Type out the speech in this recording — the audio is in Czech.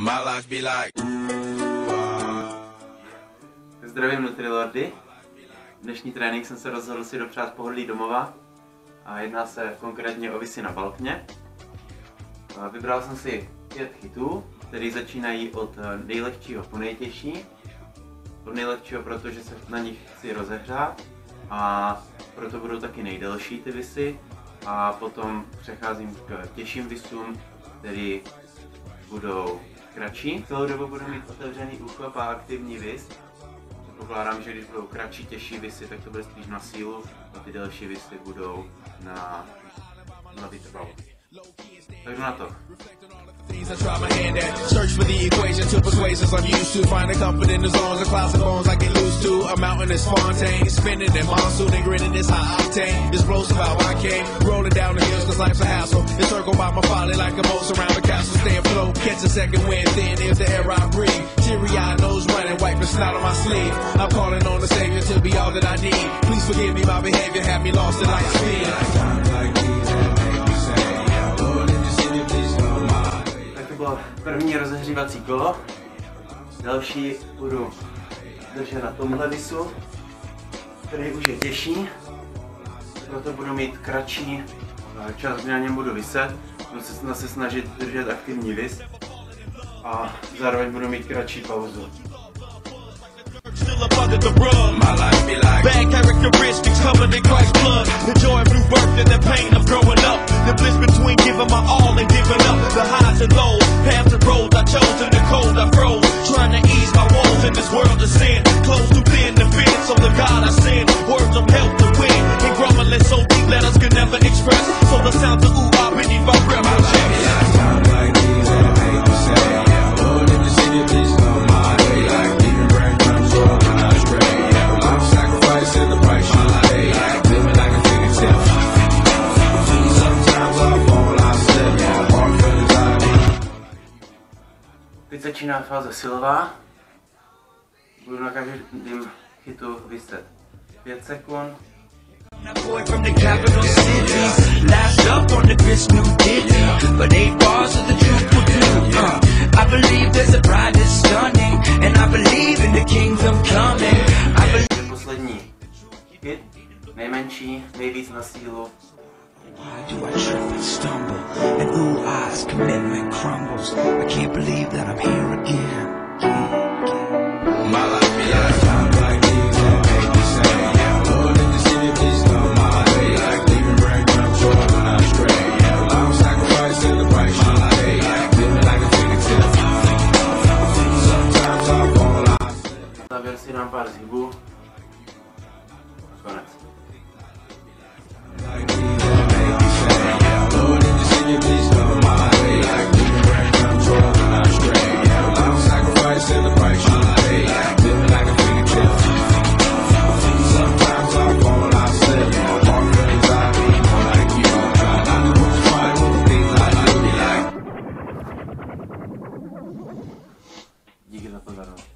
My life be like. Zdravím Nutrilordy. Dnešní trénink jsem se rozhodl si dopřát pohodlí domova a jedná se konkrétně o visy na balkně. Vybral jsem si 5 chytů, které začínají od nejlehčího po nejtěžší. Od nejlehčího, protože se na nich chci rozehřát a proto budou taky nejdelší ty visy. A potom přecházím k těžším visům, které budou kratší. Celou dobu budu mít otevřený úchop a aktivní vis. Předpokládám, že když budou kratší, těžší visy, tak to bude spíš na sílu a ty delší visy budou na vytrvalost. Takže na to. I try my hand at search for the equation to persuasions I'm used to. Finding comfort in the zones of clouds and bones I get loose to. A mountain is Fontaine, spinning in monsoon and grinning this high octane. Explosive how I came, rolling down the hills cause life's a hassle. Encircled by my folly like a moat around the castle. Stay afloat, catch a second wind, thin is the air I breathe. Teary-eyed nose running, wipe the snot on my sleeve. I'm calling on the Savior to be all that I need. Please forgive me, my behavior had me lost in light speed. První rozehřívací kolo, další budu držet na tomhle visu, který už je těžší, proto budu mít kratší čas, kdy na něm budu viset, budu se snažit držet aktivní vis a zároveň budu mít kratší pauzu. Still up under the rug. My life be like bad characteristics covered in Christ's blood. The joy of new birth and the pain of growing up. The bliss between giving my all and giving up. The highs and lows, paths and roads I chose in the cold I froze. Trying to ease my woes in this world of sin. Close too thin to fit, so the God I send. Words of help to win. And grumbling so deep letters can never express. So the sounds of ooh ah beneath my breath. My life be like times like these that make me say, Lord, if you see me, please come my way. Like leaving breadcrumbs all when I stray. Yeah, I'm sacrificing the price you pay. Living like a fingertip. Sometimes I fall, I slip. My heart feels like. Teď začíná fáze silová. Budu na každém chytu vyset 5 sekund. Boy from the capital city, last up on the Chris New Diddy, but 8 bars of the truth will do. I believe there's a bride that's stunning, and I believe in the kingdom coming. Poslední hit, nejmenší, nejvíc na sílu. Why do I trip and stumble, and ooh eyes commitment crumbles? I can't believe that I'm here again. My life be like times like these that make me say, yeah, Lord, if you see me, please come my way. Like leaving breadcrumbs short when I stray. Yeah, I'm sacrificing the price you pay. Living like a fingertip. Sometimes I fall, I slip. Na závěr si dám pár zhybů. Konec. Like these that make me say, yeah, Lord, if you see me, please come my way. Like leaving breadcrumbs short when I stray. Yeah, I'm sacrificing the price you pay. Living like a fingertip. Sometimes I fall, I slip. My heart feels I be more like you. Try not to lose fight with the things I do. Like. Díky za pozornost.